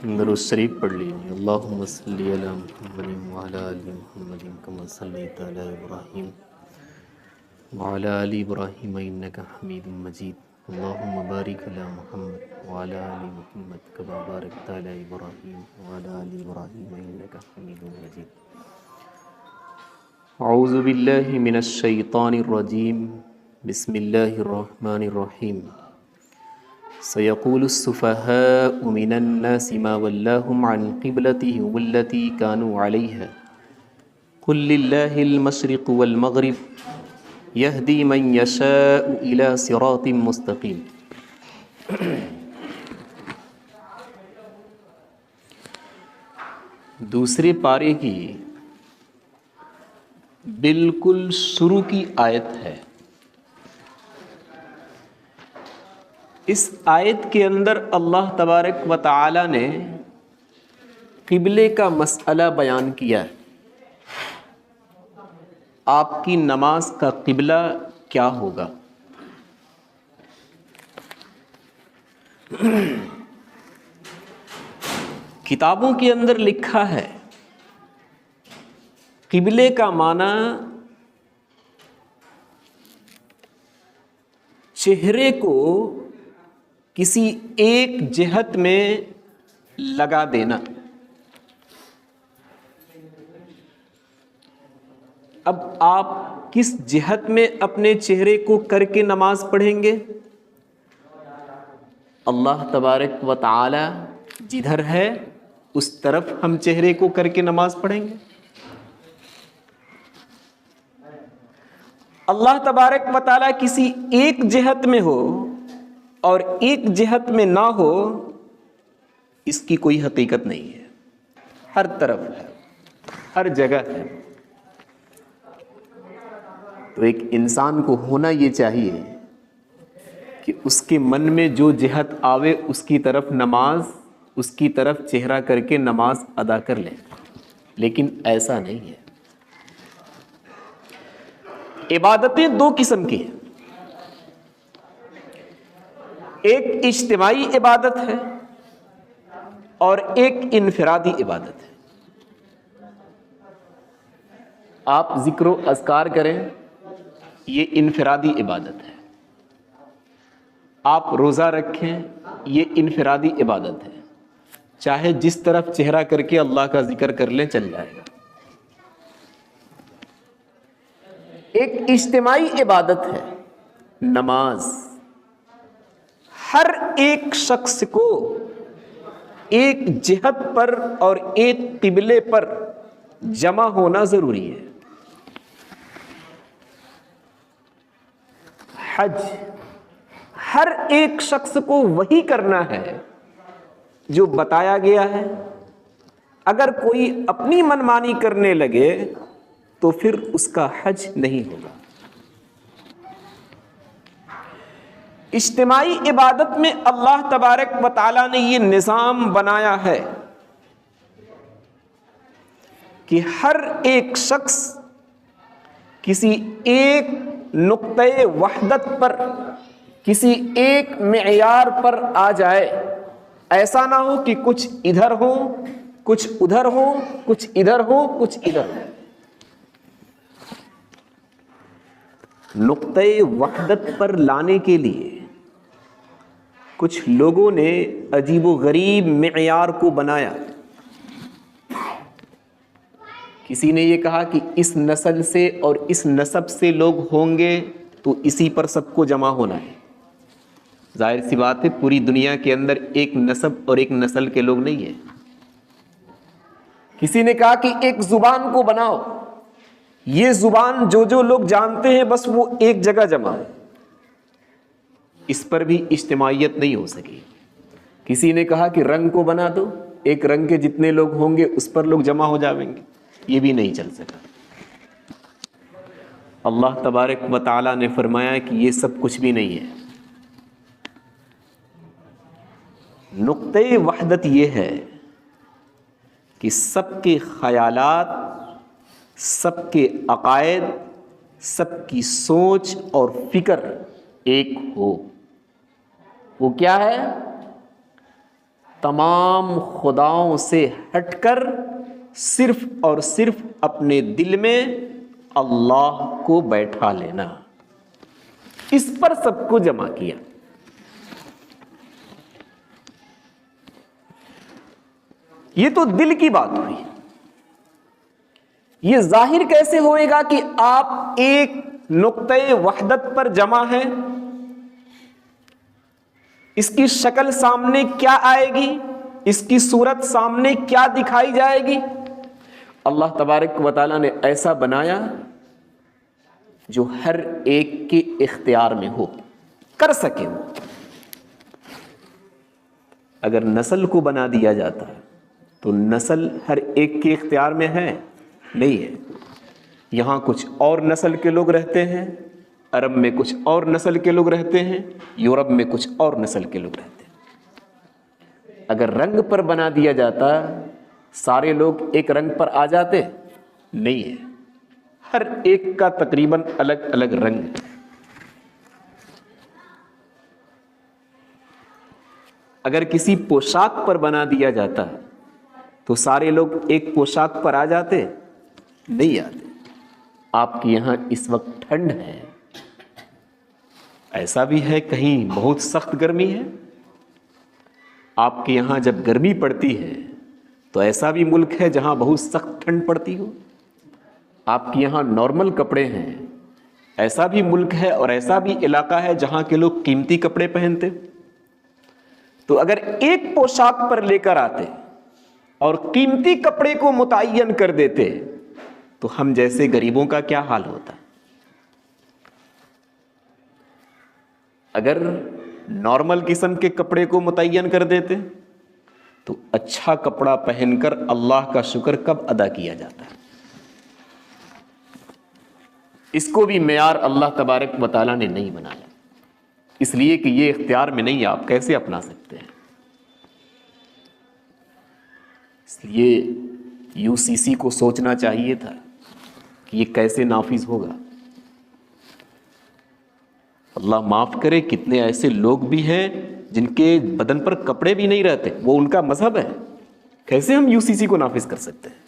درود شریف پڑھ لیجیے۔ اللہم صلی علی محمد وعلی آل محمد کما صلیت علی ابراہیم وعلی آل ابراہیم انک حمید مجید۔ اللہم بارک علی محمد وعلی آل محمد کما بارکت علی ابراہیم وعلی آل ابراہیم انک حمید مجید۔ اعوذ باللہ من الشیطان الرجیم، بسم اللہ الرحمن الرحیم۔ سيقول السفهاء من الناس ما ولاهم عن قبلتهم التي كانوا عليها قل لله المشرق والمغرب يهدي من يشاء إلى صراط مستقيم۔ دوسرے پارے کی بالکل شروع کی آیت ہے۔ اس آیت کے اندر اللہ تبارک و تعالی نے قبلے کا مسئلہ بیان کیا ہے۔ آپ کی نماز کا قبلہ کیا ہوگا؟ کتابوں کے اندر لکھا ہے قبلے کا معنی چہرے کو کسی ایک جہت میں لگا دینا۔ اب آپ کس جہت میں اپنے چہرے کو کر کے نماز پڑھیں گے؟ اللہ تبارک و تعالی جدھر ہے اس طرف ہم چہرے کو کر کے نماز پڑھیں گے۔ اللہ تبارک و تعالی کسی ایک جہت میں ہو اور ایک جہت میں نہ ہو، اس کی کوئی حقیقت نہیں ہے۔ ہر طرف ہے، ہر جگہ ہے۔ تو ایک انسان کو ہونا یہ چاہیے کہ اس کے من میں جو جہت آوے اس کی طرف نماز، اس کی طرف چہرہ کر کے نماز ادا کر لیں، لیکن ایسا نہیں ہے۔ عبادتیں دو قسم کی ہیں، ایک اجتماعی عبادت ہے اور ایک انفرادی عبادت ہے۔ آپ ذکر و اذکار کریں، یہ انفرادی عبادت ہے۔ آپ روزہ رکھیں، یہ انفرادی عبادت ہے۔ چاہے جس طرف چہرہ کر کے اللہ کا ذکر کر لیں، چل جائے گا۔ ایک اجتماعی عبادت ہے نماز۔ ہر ایک شخص کو ایک جہت پر اور ایک قبلے پر جمع ہونا ضروری ہے۔ حج ہر ایک شخص کو وہی کرنا ہے جو بتایا گیا ہے۔ اگر کوئی اپنی منمانی کرنے لگے تو پھر اس کا حج نہیں ہوگا۔ اجتماعی عبادت میں اللہ تبارک و تعالیٰ نے یہ نظام بنایا ہے کہ ہر ایک شخص کسی ایک نقطۂ وحدت پر، کسی ایک معیار پر آ جائے۔ ایسا نہ ہو کہ کچھ ادھر ہو، کچھ ادھر ہو، کچھ ادھر ہو، کچھ ادھر ہو۔ نقطۂ وحدت پر لانے کے لیے کچھ لوگوں نے عجیب و غریب معیار کو بنایا۔ کسی نے یہ کہا کہ اس نسل سے اور اس نسب سے لوگ ہوں گے تو اسی پر سب کو جمع ہونا ہے۔ ظاہر سی بات ہے، پوری دنیا کے اندر ایک نسب اور ایک نسل کے لوگ نہیں ہیں۔ کسی نے کہا کہ ایک زبان کو بناؤ، یہ زبان جو لوگ جانتے ہیں بس وہ ایک جگہ جمع ہے۔ اس پر بھی اجتماعیت نہیں ہو سکی۔ کسی نے کہا کہ رنگ کو بنا دو، ایک رنگ کے جتنے لوگ ہوں گے اس پر لوگ جمع ہو جائیں گے، یہ بھی نہیں چل سکا۔ اللہ تبارک و تعالیٰ نے فرمایا کہ یہ سب کچھ بھی نہیں ہے۔ نقطۂ وحدت یہ ہے کہ سب کے خیالات، سب کے عقائد، سب کی سوچ اور فکر ایک ہو۔ وہ کیا ہے؟ تمام خداؤں سے ہٹ کر صرف اور صرف اپنے دل میں اللہ کو بیٹھا لینا، اس پر سب کو جمع کیا۔ یہ تو دل کی بات ہوئی۔ یہ ظاہر کیسے ہوئے گا کہ آپ ایک نقطۂ وحدت پر جمع ہیں؟ اس کی شکل سامنے کیا آئے گی؟ اس کی صورت سامنے کیا دکھائی جائے گی؟ اللہ تبارک و تعالیٰ نے ایسا بنایا جو ہر ایک کے اختیار میں ہو، کر سکے وہ۔ اگر نسل کو بنا دیا جاتا ہے تو نسل ہر ایک کے اختیار میں ہے؟ نہیں ہے۔ یہاں کچھ اور نسل کے لوگ رہتے ہیں، عرب میں کچھ اور نسل کے لوگ رہتے ہیں، یورپ میں کچھ اور نسل کے لوگ رہتے ہیں۔ اگر رنگ پر بنا دیا جاتا سارے لوگ ایک رنگ پر آ جاتے؟ نہیں ہے، ہر ایک کا تقریباً الگ الگ رنگ ہے۔ اگر کسی پوشاک پر بنا دیا جاتا تو سارے لوگ ایک پوشاک پر آ جاتے؟ نہیں آتے۔ آپ کے یہاں اس وقت ٹھنڈ ہے، ایسا بھی ہے کہیں بہت سخت گرمی ہے۔ آپ کے یہاں جب گرمی پڑتی ہے تو ایسا بھی ملک ہے جہاں بہت سخت ٹھنڈ پڑتی ہو۔ آپ کے یہاں نارمل کپڑے ہیں، ایسا بھی ملک ہے اور ایسا بھی علاقہ ہے جہاں کے لوگ قیمتی کپڑے پہنتے۔ تو اگر ایک پوشاک پر لے کر آتے اور قیمتی کپڑے کو متعین کر دیتے تو ہم جیسے غریبوں کا کیا حال ہوتا؟ اگر نارمل قسم کے کپڑے کو متعین کر دیتے تو اچھا کپڑا پہن کر اللہ کا شکر کب ادا کیا جاتا ہے؟ اس کو بھی معیار اللہ تبارک و تعالیٰ نے نہیں بنایا، اس لیے کہ یہ اختیار میں نہیں، آپ کیسے اپنا سکتے ہیں؟ اس لیے UCC کو سوچنا چاہیے تھا کہ یہ کیسے نافذ ہوگا۔ اللہ معاف کرے، کتنے ایسے لوگ بھی ہیں جن کے بدن پر کپڑے بھی نہیں رہتے، وہ ان کا مذہب ہے، کیسے ہم UCC کو نافذ کر سکتے ہیں؟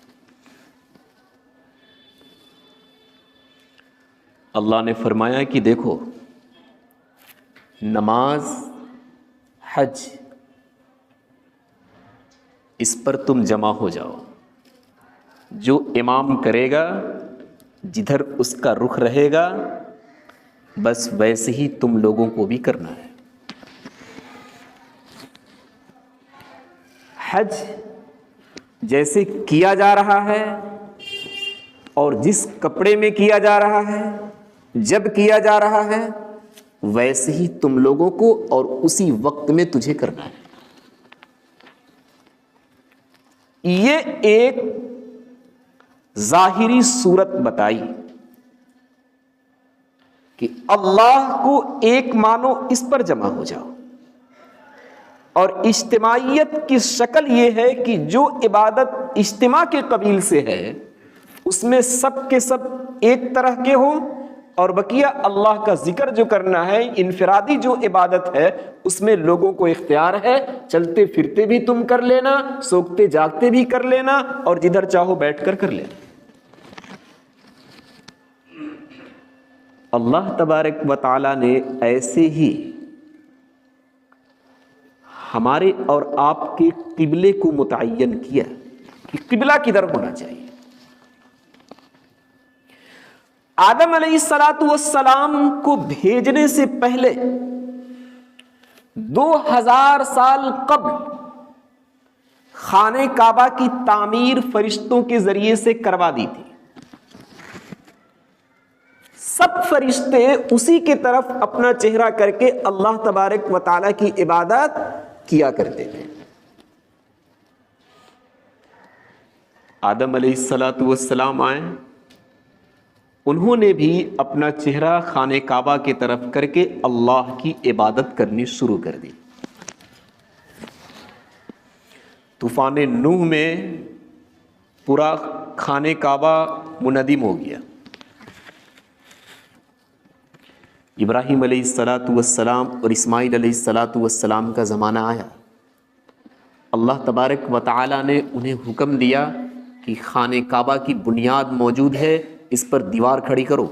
اللہ نے فرمایا کہ دیکھو، نماز، حج، اس پر تم جمع ہو جاؤ۔ جو امام کرے گا، جدھر اس کا رخ رہے گا، بس ویسے ہی تم لوگوں کو بھی کرنا ہے۔ حج جیسے کیا جا رہا ہے اور جس کپڑے میں کیا جا رہا ہے، جب کیا جا رہا ہے، ویسے ہی تم لوگوں کو اور اسی وقت میں تجھے کرنا ہے۔ یہ ایک ظاہری صورت بتائی کہ اللہ کو ایک مانو، اس پر جمع ہو جاؤ۔ اور اجتماعیت کی شکل یہ ہے کہ جو عبادت اجتماع کے قبیل سے ہے اس میں سب کے سب ایک طرح کے ہوں، اور بقیہ اللہ کا ذکر جو کرنا ہے، انفرادی جو عبادت ہے، اس میں لوگوں کو اختیار ہے، چلتے پھرتے بھی تم کر لینا، سوکتے جاگتے بھی کر لینا، اور جدھر چاہو بیٹھ کر لینا۔ اللہ تبارک و تعالی نے ایسے ہی ہمارے اور آپ کے قبلے کو متعین کیا کہ قبلہ کدھر ہونا چاہیے۔ آدم علیہ السلام کو بھیجنے سے پہلے 2000 سال قبل خانہ کعبہ کی تعمیر فرشتوں کے ذریعے سے کروا دی تھی۔ سب فرشتے اسی کی طرف اپنا چہرہ کر کے اللہ تبارک و تعالیٰ کی عبادت کیا کرتے تھے۔ آدم علیہ السلام آئے، انہوں نے بھی اپنا چہرہ خانہ کعبہ کی طرف کر کے اللہ کی عبادت کرنی شروع کر دی۔ طوفان نوح میں پورا خانہ کعبہ منہدم ہو گیا۔ ابراہیم علیہ السلام اور اسماعیل علیہ السلام کا زمانہ آیا، اللہ تبارک و تعالی نے انہیں حکم دیا کہ خانہ کعبہ کی بنیاد موجود ہے، اس پر دیوار کھڑی کرو۔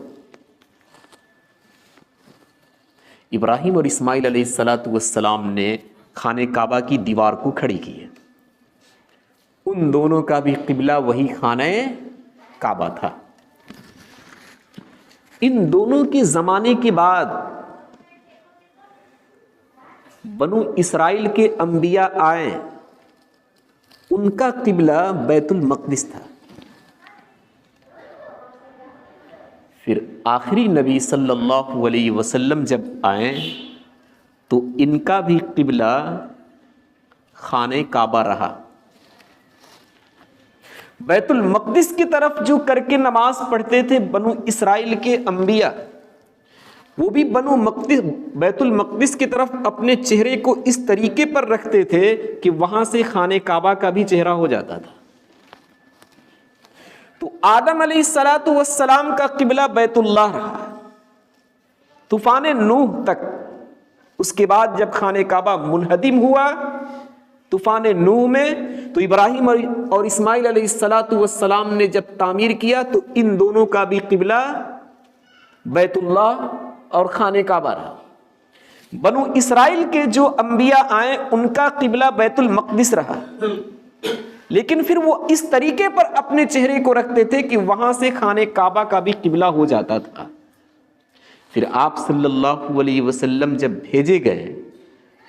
ابراہیم اور اسماعیل علیہ السلام نے خانہ کعبہ کی دیوار کو کھڑی کی ہے۔ ان دونوں کا بھی قبلہ وہی خانہ کعبہ تھا۔ ان دونوں کے زمانے کے بعد بنو اسرائیل کے انبیاء آئے، ان کا قبلہ بیت المقدس تھا۔ پھر آخری نبی صلی اللہ علیہ وسلم جب آئے تو ان کا بھی قبلہ خانہ کعبہ رہا۔ بیت المقدس کی طرف جو کر کے نماز پڑھتے تھے بنو اسرائیل کے انبیاء، وہ بھی بیت المقدس کی طرف اپنے چہرے کو اس طریقے پر رکھتے تھے کہ وہاں سے خانہ کعبہ کا بھی چہرہ ہو جاتا تھا۔ تو آدم علیہ السلام کا قبلہ بیت اللہ رہا طوفان نوح تک۔ اس کے بعد جب خانہ کعبہ منہدم ہوا طوفان نوح میں، تو ابراہیم اور اسماعیل علیہ السلام نے جب تعمیر کیا تو ان دونوں کا بھی قبلہ بیت اللہ اور خانہ کعبہ رہا۔ بنو اسرائیل کے جو انبیاء آئے ان کا قبلہ بیت المقدس رہا، لیکن پھر وہ اس طریقے پر اپنے چہرے کو رکھتے تھے کہ وہاں سے خانہ کعبہ کا بھی قبلہ ہو جاتا تھا۔ پھر آپ صلی اللہ علیہ وسلم جب بھیجے گئے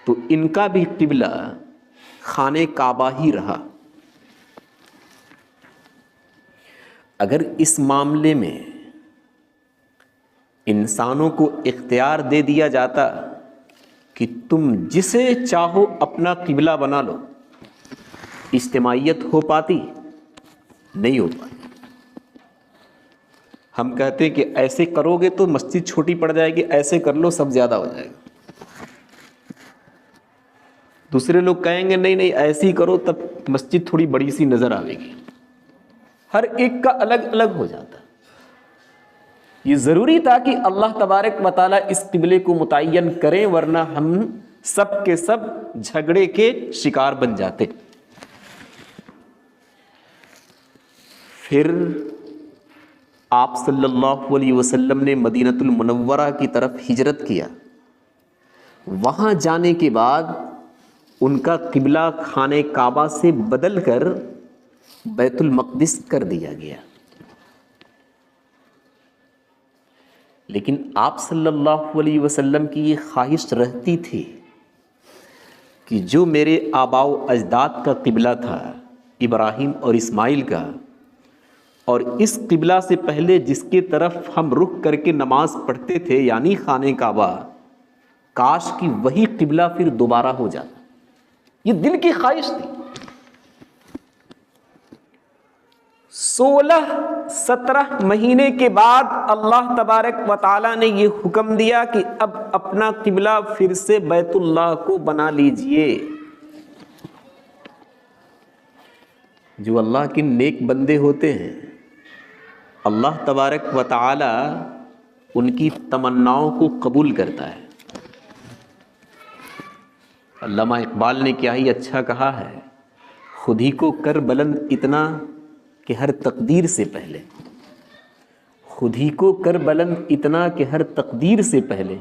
تو ان کا بھی قبلہ خانہ کعبہ ہی رہا۔ اگر اس معاملے میں انسانوں کو اختیار دے دیا جاتا کہ تم جسے چاہو اپنا قبلہ بنا لو، اجتماعیت ہو پاتی؟ نہیں ہو پاتی۔ ہم کہتے کہ ایسے کرو گے تو مسجد چھوٹی پڑ جائے گی، ایسے کر لو سب زیادہ ہو جائے گا۔ دوسرے لوگ کہیں گے نہیں نہیں ایسے ہی کرو تب مسجد تھوڑی بڑی سی نظر آئے گی۔ ہر ایک کا الگ الگ ہو جاتا۔ یہ ضروری تھا کہ اللہ تبارک و تعالیٰ اس قبلے کو متعین کریں، ورنہ ہم سب کے سب جھگڑے کے شکار بن جاتے۔ پھر آپ صلی اللہ علیہ وسلم نے مدینۃ المنورہ کی طرف ہجرت کیا۔ وہاں جانے کے بعد ان کا قبلہ خانہ کعبہ سے بدل کر بیت المقدس کر دیا گیا۔ لیکن آپ صلی اللہ علیہ وسلم کی یہ خواہش رہتی تھی کہ جو میرے آباء و اجداد کا قبلہ تھا ابراہیم اور اسماعیل کا، اور اس قبلہ سے پہلے جس کے طرف ہم رخ کر کے نماز پڑھتے تھے یعنی خانہ کعبہ، کاش کہ وہی قبلہ پھر دوبارہ ہو جاتا۔ یہ دل کی خواہش تھی۔ 16-17 مہینے کے بعد اللہ تبارک و تعالیٰ نے یہ حکم دیا کہ اب اپنا قبلہ پھر سے بیت اللہ کو بنا لیجئے۔ جو اللہ کے نیک بندے ہوتے ہیں اللہ تبارک و تعالی ان کی تمناؤں کو قبول کرتا ہے۔ علامہ اقبال نے کیا ہی اچھا کہا ہے، خود ہی کو کر بلند اتنا کہ ہر تقدیر سے پہلے، خود ہی کو کر بلند اتنا کہ ہر تقدیر سے پہلے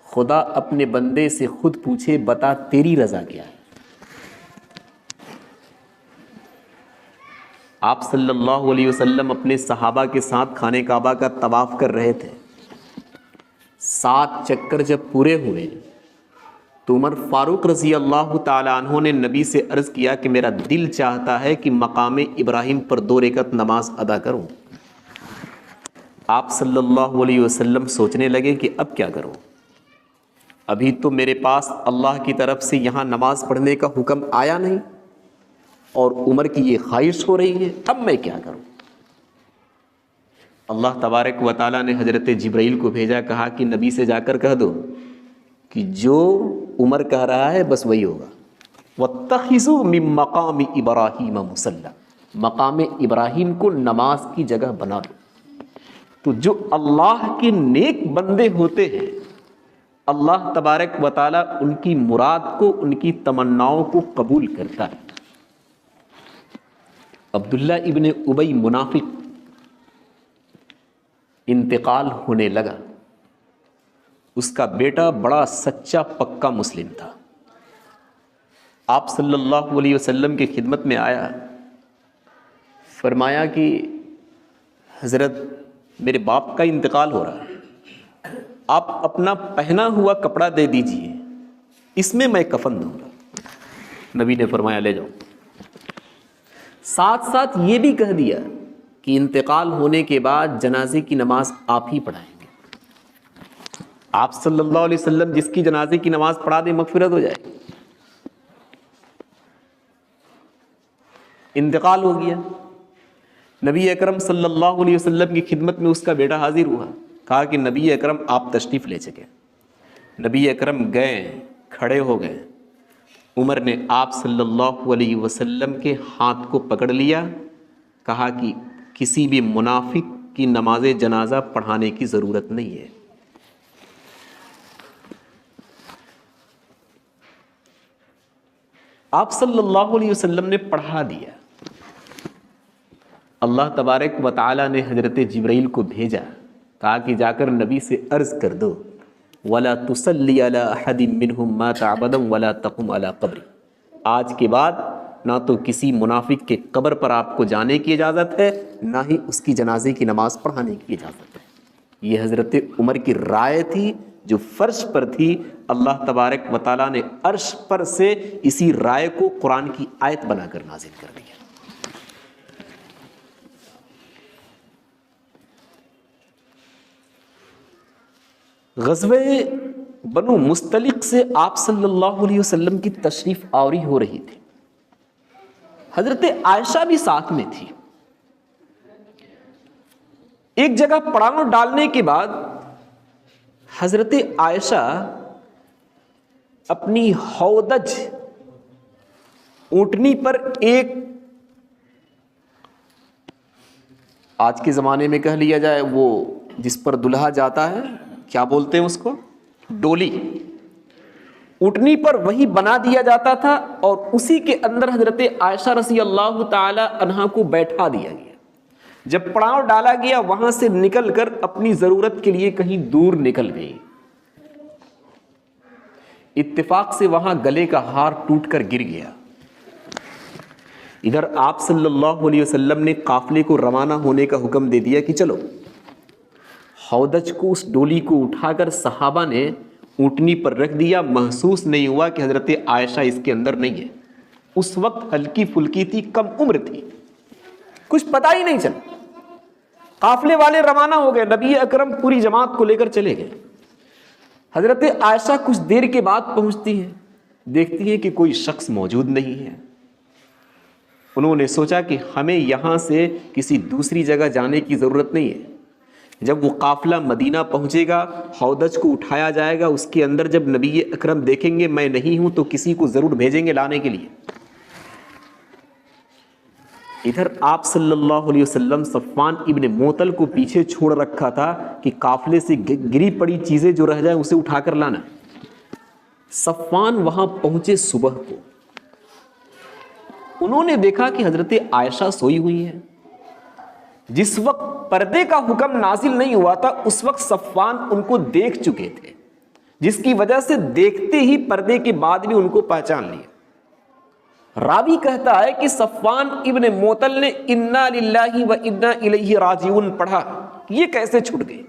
خدا اپنے بندے سے خود پوچھے بتا تیری رضا کیا ہے۔ آپ صلی اللہ علیہ وسلم اپنے صحابہ کے ساتھ خانہ کعبہ کا طواف کر رہے تھے۔ 7 چکر جب پورے ہوئے تو عمر فاروق رضی اللہ تعالی عنہ نے نبی سے عرض کیا کہ میرا دل چاہتا ہے کہ مقام ابراہیم پر 2 رکعت نماز ادا کروں۔ آپ صلی اللہ علیہ وسلم سوچنے لگے کہ اب کیا کروں، ابھی تو میرے پاس اللہ کی طرف سے یہاں نماز پڑھنے کا حکم آیا نہیں اور عمر کی یہ خواہش ہو رہی ہے، اب میں کیا کروں۔ اللہ تبارک و تعالیٰ نے حضرت جبرائیل کو بھیجا، کہا کہ نبی سے جا کر کہہ دو کہ جو عمر کہہ رہا ہے بس وہی ہوگا۔ وَاتَّخِذُوا مِن مَّقَامِ إِبْرَاهِيمَ مُصَلًّى، مقام ابراہیم کو نماز کی جگہ بنا دو۔ تو جو اللہ کے نیک بندے ہوتے ہیں اللہ تبارک و تعالیٰ ان کی مراد کو، ان کی تمناؤں کو قبول کرتا ہے۔ عبداللہ ابن ابی منافق انتقال ہونے لگا. اس کا بیٹا بڑا سچا پکا مسلم تھا. آپ صلی اللہ علیہ وسلم کی خدمت میں آیا, فرمایا کہ حضرت میرے باپ کا انتقال ہو رہا ہے, آپ اپنا پہنا ہوا کپڑا دے دیجئے, اس میں میں کفن دوں گا. نبی نے فرمایا لے جاؤ. ساتھ ساتھ یہ بھی کہہ دیا کہ انتقال ہونے کے بعد جنازے کی نماز آپ ہی پڑھائیں گے. آپ صلی اللہ علیہ وسلم جس کی جنازے کی نماز پڑھا دیں مغفرت ہو جائے. انتقال ہو گیا. نبی اکرم صلی اللہ علیہ وسلم کی خدمت میں اس کا بیٹا حاضر ہوا. کہا کہ نبی اکرم آپ تشریف لے چکے. نبی اکرم گئے, کھڑے ہو گئے. عمر نے آپ صلی اللہ علیہ وسلم کے ہاتھ کو پکڑ لیا, کہا کہ کسی بھی منافق کی نماز جنازہ پڑھانے کی ضرورت نہیں ہے. آپ صلی اللہ علیہ وسلم نے پڑھا دیا. اللہ تبارک و تعالی نے حضرت جبرائیل کو بھیجا, کہا کہ جا کر نبی سے عرض کر دو وَلَا تُصَلِّ عَلَىٰ أَحَدٍ مِّنْهُمْ مَاتَ أَبَدًا وَلَا تَقُمْ عَلَىٰ قَبْرِهِ. آج کے بعد نہ تو کسی منافق کے قبر پر آپ کو جانے کی اجازت ہے, نہ ہی اس کی جنازے کی نماز پڑھانے کی اجازت ہے. یہ حضرت عمر کی رائے تھی جو فرش پر تھی. اللہ تبارک و تعالیٰ نے عرش پر سے اسی رائے کو قرآن کی آیت بنا کر نازل کر دیا. غزوہ بنو مستلق سے آپ صلی اللہ علیہ وسلم کی تشریف آوری ہو رہی تھی. حضرت عائشہ بھی ساتھ میں تھی. ایک جگہ پڑاؤ ڈالنے کے بعد حضرت عائشہ اپنی ہودج اونٹنی پر ایک, آج کے زمانے میں کہہ لیا جائے وہ جس پر دلہا جاتا ہے, کیا بولتے ہیں اس کو, ڈولی, اونٹنی پر وہی بنا دیا جاتا تھا اور اسی کے اندر حضرت عائشہ رضی اللہ تعالی عنہا کو بیٹھا دیا گیا. جب پڑاؤ ڈالا گیا وہاں سے نکل کر اپنی ضرورت کے لیے کہیں دور نکل گئی. اتفاق سے وہاں گلے کا ہار ٹوٹ کر گر گیا. ادھر آپ صلی اللہ علیہ وسلم نے قافلے کو روانہ ہونے کا حکم دے دیا کہ چلو. ہودج کو, اس ڈولی کو اٹھا کر صحابہ نے اونٹنی پر رکھ دیا. محسوس نہیں ہوا کہ حضرت عائشہ اس کے اندر نہیں ہے. اس وقت ہلکی پھلکی تھی, کم عمر تھی, کچھ پتہ ہی نہیں چلا. قافلے والے روانہ ہو گئے. نبی اکرم پوری جماعت کو لے کر چلے گئے. حضرت عائشہ کچھ دیر کے بعد پہنچتی ہے, دیکھتی ہے کہ کوئی شخص موجود نہیں ہے. انہوں نے سوچا کہ ہمیں یہاں سے کسی دوسری جگہ جانے کی ضرورت نہیں ہے. جب وہ قافلہ مدینہ پہنچے گا, ہودج کو اٹھایا جائے گا, اس کے اندر جب نبی اکرم دیکھیں گے میں نہیں ہوں تو کسی کو ضرور بھیجیں گے لانے کے لیے. ادھر آپ صلی اللہ علیہ وسلم صفوان ابن معطل کو پیچھے چھوڑ رکھا تھا کہ قافلے سے گری پڑی چیزیں جو رہ جائیں اسے اٹھا کر لانا. صفوان وہاں پہنچے صبح کو. انہوں نے دیکھا کہ حضرت عائشہ سوئی ہوئی ہے. جس وقت پردے کا حکم نازل نہیں ہوا تھا اس وقت صفوان ان کو دیکھ چکے تھے, جس کی وجہ سے دیکھتے ہی پردے کے بعد بھی ان کو پہچان لیا. راوی کہتا ہے کہ صفوان ابن معطل نے انا للہ و انا الیہ راجعون پڑھا. یہ کیسے چھوٹ گئے؟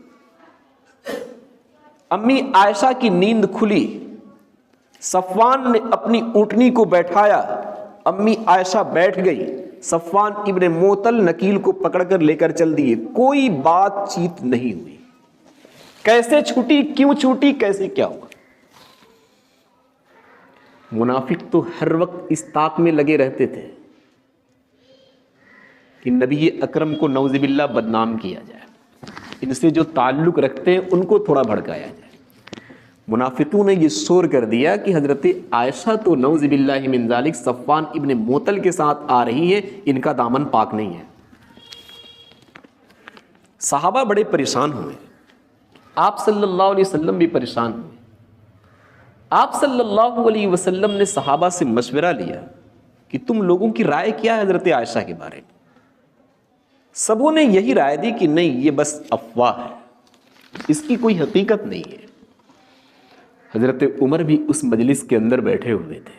امی عائشہ کی نیند کھلی. صفوان نے اپنی اونٹنی کو بیٹھایا, امی عائشہ بیٹھ گئی. صفوان ابن معطل نکیل کو پکڑ کر لے کر چل دیے. کوئی بات چیت نہیں ہوئی. کیسے چھوٹی, کیوں چھوٹی, کیسے کیا ہوا؟ منافق تو ہر وقت اس طاق میں لگے رہتے تھے کہ نبی اکرم کو نعوذ باللہ بدنام کیا جائے, ان سے جو تعلق رکھتے ہیں ان کو تھوڑا بھڑکایا جائے. منافقوں نے یہ شور کر دیا کہ حضرت عائشہ تو نعوذ باللہ من ذالک صفوان ابن معطل کے ساتھ آ رہی ہے, ان کا دامن پاک نہیں ہے. صحابہ بڑے پریشان ہوئے, آپ صلی اللہ علیہ وسلم بھی پریشان ہوئے. آپ صلی اللہ علیہ وسلم نے صحابہ سے مشورہ لیا کہ تم لوگوں کی رائے کیا ہے حضرت عائشہ کے بارے میں. سبوں نے یہی رائے دی کہ نہیں، یہ بس افواہ ہے، اس کی کوئی حقیقت نہیں ہے۔ حضرت عمر بھی اس مجلس کے اندر بیٹھے ہوئے تھے۔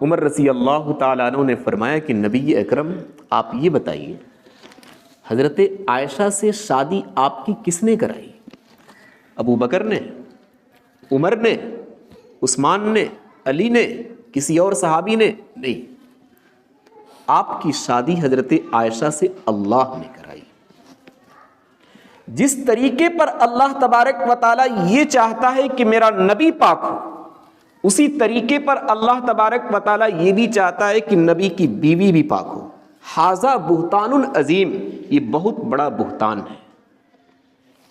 عمر رضی اللہ تعالیٰ عنہ نے فرمایا کہ نبی اکرم آپ یہ بتائیے، حضرت عائشہ سے شادی آپ کی کس نے کرائی؟ ابو بکر نے، عمر نے، عثمان نے، علی نے، کسی اور صحابی نے؟ نہیں، آپ کی شادی حضرت عائشہ سے اللہ نے کرائی۔ جس طریقے پر اللہ تبارک و تعالیٰ یہ چاہتا ہے کہ میرا نبی پاک ہو، اسی طریقے پر اللہ تبارک و تعالیٰ یہ بھی چاہتا ہے کہ نبی کی بیوی بھی پاک ہو۔ ھذا بہتان عظیم، یہ بہت بڑا بہتان ہے۔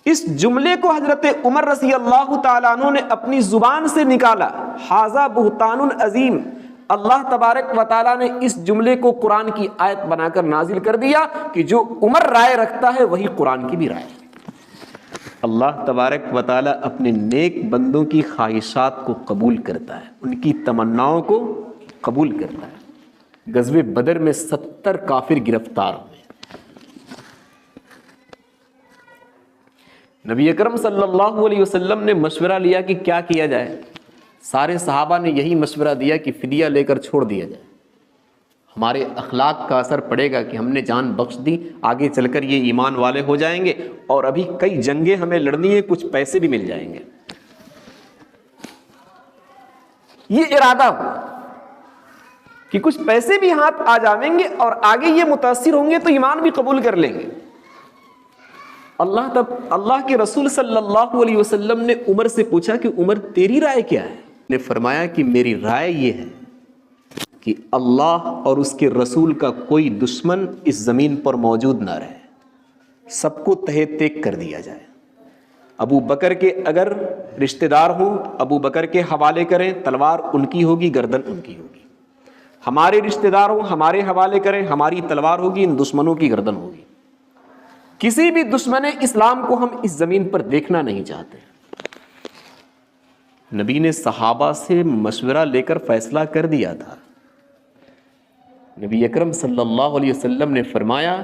اس جملے کو حضرت عمر رضی اللہ تعالیٰ عنہ نے اپنی زبان سے نکالا، ھذا بہتان عظیم۔ اللہ تبارک و تعالیٰ نے اس جملے کو قرآن کی آیت بنا کر نازل کر دیا کہ جو عمر رائے رکھتا ہے وہی قرآن کی بھی رائے ہے۔ اللہ تبارک و تعالیٰ اپنے نیک بندوں کی خواہشات کو قبول کرتا ہے، ان کی تمناؤں کو قبول کرتا ہے۔ غزوہ بدر میں 70 کافر گرفتار ہوئے۔ نبی اکرم صلی اللہ علیہ وسلم نے مشورہ لیا کہ کیا کیا جائے۔ سارے صحابہ نے یہی مشورہ دیا کہ فدیہ لے کر چھوڑ دیا جائے، ہمارے اخلاق کا اثر پڑے گا کہ ہم نے جان بخش دی، آگے چل کر یہ ایمان والے ہو جائیں گے، اور ابھی کئی جنگیں ہمیں لڑنی ہیں، کچھ پیسے بھی مل جائیں گے۔ یہ ارادہ ہو کہ کچھ پیسے بھی ہاتھ آ جائیں گے اور آگے یہ متاثر ہوں گے تو ایمان بھی قبول کر لیں گے۔ اللہ کے رسول صلی اللہ علیہ وسلم نے عمر سے پوچھا کہ عمر تیری رائے کیا ہے؟ نے فرمایا کہ میری رائے یہ ہے کہ اللہ اور اس کے رسول کا کوئی دشمن اس زمین پر موجود نہ رہے، سب کو تہہ تیک کر دیا جائے۔ ابو بکر کے اگر رشتہ دار ہوں، ابو بکر کے حوالے کریں، تلوار ان کی ہوگی، گردن ان کی ہوگی۔ ہمارے رشتہ دار ہوں، ہمارے حوالے کریں، ہماری تلوار ہوگی، ان دشمنوں کی گردن ہوگی۔ کسی بھی دشمن اسلام کو ہم اس زمین پر دیکھنا نہیں چاہتے۔ نبی نے صحابہ سے مشورہ لے کر فیصلہ کر دیا تھا۔ نبی اکرم صلی اللہ علیہ وسلم نے فرمایا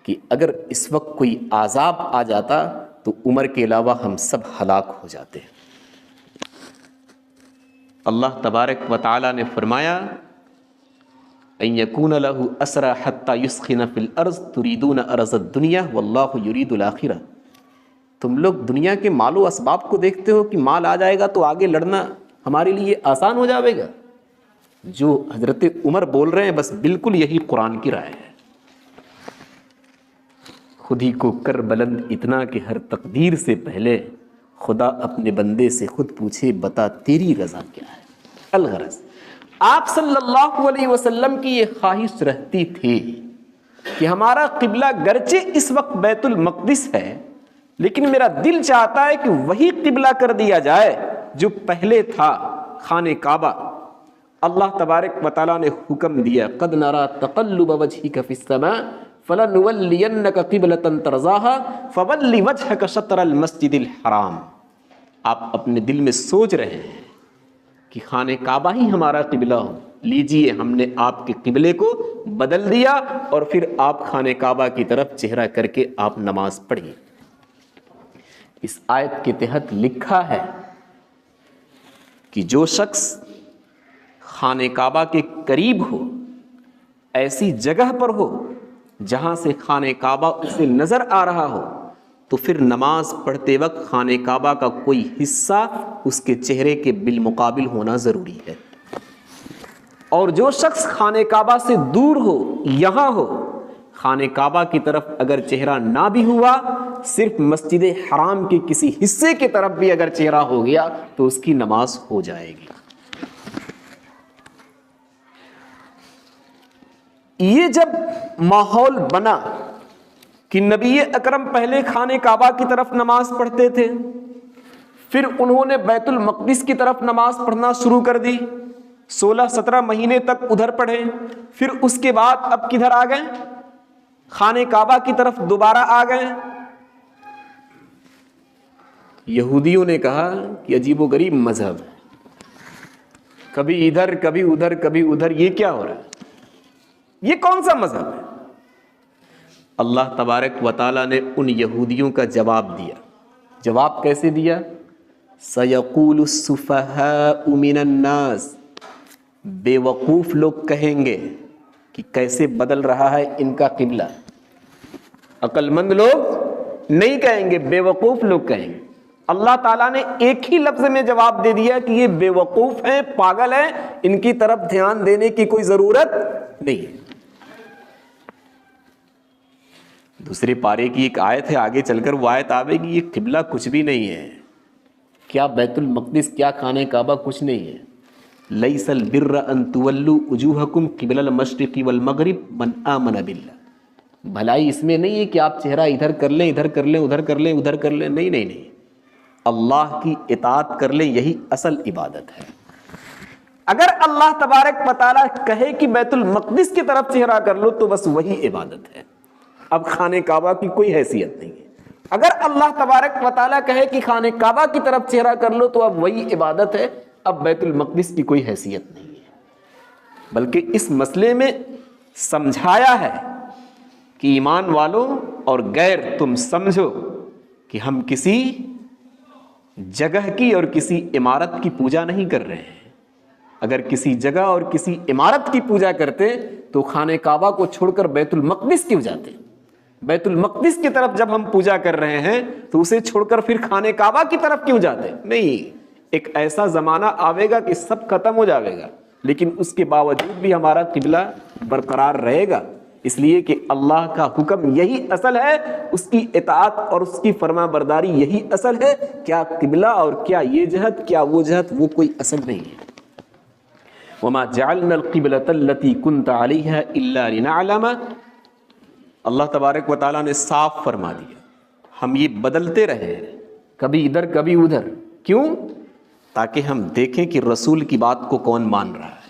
کہ اگر اس وقت کوئی عذاب آ جاتا تو عمر کے علاوہ ہم سب ہلاک ہو جاتے۔ اللہ تبارک و تعالی نے فرمایا ان یکون لہ اسری حتی یسخن فی الارض تریدون ارض الدنیا واللہ یرید الاخرہ۔ تم لوگ دنیا کے مال و اسباب کو دیکھتے ہو کہ مال آ جائے گا تو آگے لڑنا ہمارے لیے آسان ہو جائے گا۔ جو حضرت عمر بول رہے ہیں بس بالکل یہی قرآن کی رائے ہے۔ خود ہی کو کر بلند اتنا کہ ہر تقدیر سے پہلے خدا اپنے بندے سے خود پوچھے بتا تیری رضا کیا ہے۔ الغرض آپ صلی اللہ علیہ وسلم کی یہ خواہش رہتی تھی کہ ہمارا قبلہ گرچہ اس وقت بیت المقدس ہے، لیکن میرا دل چاہتا ہے کہ وہی قبلہ کر دیا جائے جو پہلے تھا، خانہ کعبہ۔ اللہ تبارک و تعالیٰ نے حکم دیا قد نرى تقلب وجهك في السماء فلنولینک قبلۃ ترضاها فول وجهك شطر المسجد الحرام۔ آپ اپنے دل میں سوچ رہے ہیں کہ خانہ کعبہ ہی ہمارا قبلہ ہو، لیجئے ہم نے آپ کے قبلے کو بدل دیا اور پھر آپ خانہ کعبہ کی طرف چہرہ کر کے آپ نماز پڑھیے۔ اس آیت کے تحت لکھا ہے کہ جو شخص خانہ کعبہ کے قریب ہو، ایسی جگہ پر ہو جہاں سے خانہ کعبہ اسے نظر آ رہا ہو، تو پھر نماز پڑھتے وقت خانہ کعبہ کا کوئی حصہ اس کے چہرے کے بالمقابل ہونا ضروری ہے۔ اور جو شخص خانہ کعبہ سے دور ہو، یہاں ہو، خانہ کعبہ کی طرف اگر چہرہ نہ بھی ہوا، صرف مسجد حرام کے کسی حصے کی طرف بھی اگر چہرہ ہو گیا تو اس کی نماز ہو جائے گی۔ یہ جب ماحول بنا کہ نبی اکرم پہلے خانہ کعبہ کی طرف نماز پڑھتے تھے، پھر انہوں نے بیت المقدس کی طرف نماز پڑھنا شروع کر دی، 16-17 مہینے تک ادھر پڑھے، پھر اس کے بعد اب کدھر آ گئے؟ خانہ کعبہ کی طرف دوبارہ آ گئے۔ یہودیوں نے کہا کہ عجیب و غریب مذہب ہے، کبھی ادھر کبھی ادھر کبھی ادھر، یہ کیا ہو رہا ہے؟ یہ کون سا مذہب ہے؟ اللہ تبارک و تعالیٰ نے ان یہودیوں کا جواب دیا. جواب کیسے دیا؟ سَيَقُولُ السُّفَهَاءُ مِنَ النَّاسِ، بے وقوف لوگ کہیں گے کہ کیسے بدل رہا ہے ان کا قبلہ. عقل مند لوگ نہیں کہیں گے، بے وقوف لوگ کہیں گے. اللہ تعالیٰ نے ایک ہی لفظ میں جواب دے دیا کہ یہ بے وقوف ہیں، پاگل ہیں، ان کی طرف دھیان دینے کی کوئی ضرورت نہیں ہے. دوسرے پارے کی ایک آیت ہے، آگے چل کر وہ آیت آوے گی، یہ قبلہ کچھ بھی نہیں ہے. کیا بیت المقدس، کیا خانہ کعبہ کچھ نہیں ہے. لیس البر ان تولوا وجوہکم قبل المشرق والمغرب من آمن باللہ. بھلائی اس میں نہیں ہے کہ آپ چہرہ ادھر کر لیں، ادھر کر لیں، ادھر کر لیں، ادھر کر لیں. نہیں نہیں نہیں، اللہ کی اطاعت کر لیں، یہی اصل عبادت ہے. اگر اللہ تبارک و تعالیٰ کہے کہ بیت المقدس کی طرف چہرہ کر لو تو بس وہی عبادت ہے. اب خانہ کعبہ کی کوئی حیثیت نہیں ہے. اگر اللہ تبارک و تعالیٰ کہے کہ خانہ کعبہ کی طرف چہرہ کر لو تو اب وہی عبادت ہے. اب بیت المقدس کی کوئی حیثیت نہیں ہے. بلکہ اس مسئلے میں سمجھایا ہے کہ ایمان والوں اور غیر، تم سمجھو کہ ہم کسی جگہ کی اور کسی عمارت کی پوجا نہیں کر رہے ہیں. اگر کسی جگہ اور کسی عمارت کی پوجا کرتے تو خانہ کعبہ کو چھوڑ کر بیت المقدس کیوں جاتے؟ بیت المقدس کی طرف جب ہم پوجا کر رہے ہیں تو اسے چھوڑ کر پھر خانہ کعبہ کی طرف کیوں جاتے؟ نہیں. ایک ایسا زمانہ آئے گا کہ سب ختم ہو جائے گا، لیکن اس کے باوجود بھی ہمارا قبلہ برقرار رہے گا. اس لیے کہ اللہ کا حکم یہی اصل ہے، اس کی اطاعت اور اس کی فرما برداری یہی اصل ہے. کیا قبلہ اور کیا یہ جہت، کیا وہ جہت، وہ کوئی اصل نہیں ہے. وَمَا جَعَلْنَا الْقِبْلَةَ الَّتِي كُنْتَ عَلَيْهَا إِلَّا لِنَعْلَمَ. اللہ تبارک و تعالیٰ نے صاف فرما دیا ہم یہ بدلتے رہے، کبھی ادھر کبھی ادھر. کیوں؟ تاکہ ہم دیکھیں کہ رسول کی بات کو کون مان رہا ہے.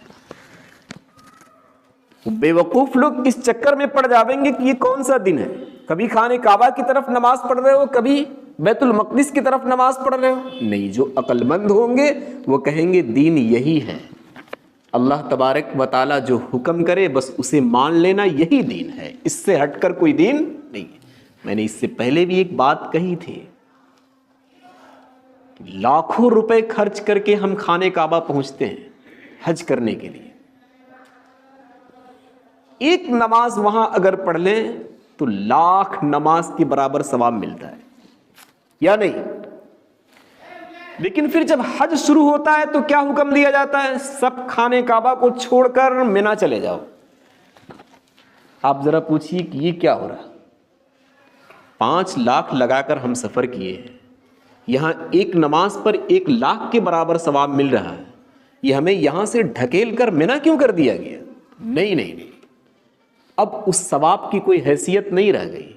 بے وقوف لوگ اس چکر میں پڑ جاویں گے کہ یہ کون سا دن ہے. کبھی خانہ کعبہ کی طرف نماز پڑھ رہے ہو، کبھی بیت المقدس کی طرف نماز پڑھ رہے ہو. نہیں، جو عقل مند ہوں گے وہ کہیں گے دین یہی ہے. اللہ تبارک و تعالیٰ جو حکم کرے بس اسے مان لینا، یہی دین ہے. اس سے ہٹ کر کوئی دین نہیں. میں نے اس سے پہلے بھی ایک بات کہی تھی، لاکھوں روپے خرچ کر کے ہم خانہ کعبہ پہنچتے ہیں حج کرنے کے لیے. ایک نماز وہاں اگر پڑھ لیں تو لاکھ نماز کے برابر ثواب ملتا ہے یا نہیں؟ لیکن پھر جب حج شروع ہوتا ہے تو کیا حکم دیا جاتا ہے؟ سب خانہ کعبہ کو چھوڑ کر مینا چلے جاؤ. آپ ذرا پوچھئے کہ یہ کیا ہو رہا؟ 5 لاکھ لگا کر ہم سفر کیے ہیں، یہاں ایک نماز پر 1 لاکھ کے برابر ثواب مل رہا ہے. یہ ہمیں یہاں سے ڈھکیل کر مینا کیوں کر دیا گیا؟ نہیں نہیں نہیں، اب اس ثواب کی کوئی حیثیت نہیں رہ گئی.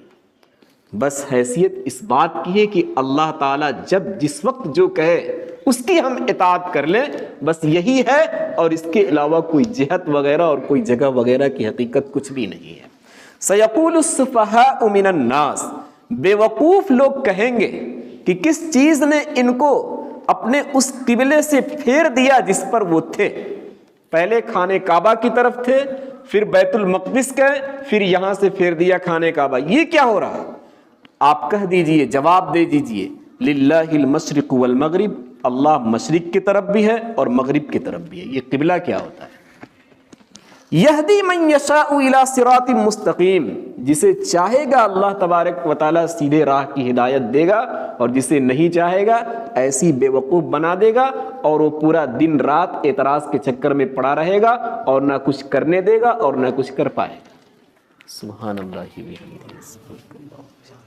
بس حیثیت اس بات کی ہے کہ اللہ تعالیٰ جب جس وقت جو کہے اس کی ہم اطاعت کر لیں، بس یہی ہے. اور اس کے علاوہ کوئی جہت وغیرہ اور کوئی جگہ وغیرہ کی حقیقت کچھ بھی نہیں ہے. سَيَقُولُ السُّفَهَاءُ مِنَ النَّاسِ. بے وقوف لوگ کہیں گے کہ کس چیز نے ان کو اپنے اس قبلے سے پھیر دیا جس پر وہ تھے. پہلے خانہ کعبہ کی طرف تھے، پھر بیت المقدس گئے، پھر یہاں سے پھیر دیا خانہ کعبہ. یہ کیا ہو رہا؟ آپ کہہ دیجئے، جواب دے دیجئے، للہ المشرق والمغرب. اللہ مشرق کی طرف بھی ہے اور مغرب کی طرف بھی ہے. یہ قبلہ کیا ہوتا ہے؟ یہدی من یشاء الی صراط مستقیم. جسے چاہے گا اللہ تبارک و تعالیٰ سیدھے راہ کی ہدایت دے گا، اور جسے نہیں چاہے گا ایسی بے وقوف بنا دے گا، اور وہ پورا دن رات اعتراض کے چکر میں پڑا رہے گا اور نہ کچھ کرنے دے گا اور نہ کچھ کر پائے گا. سبحان اللہ.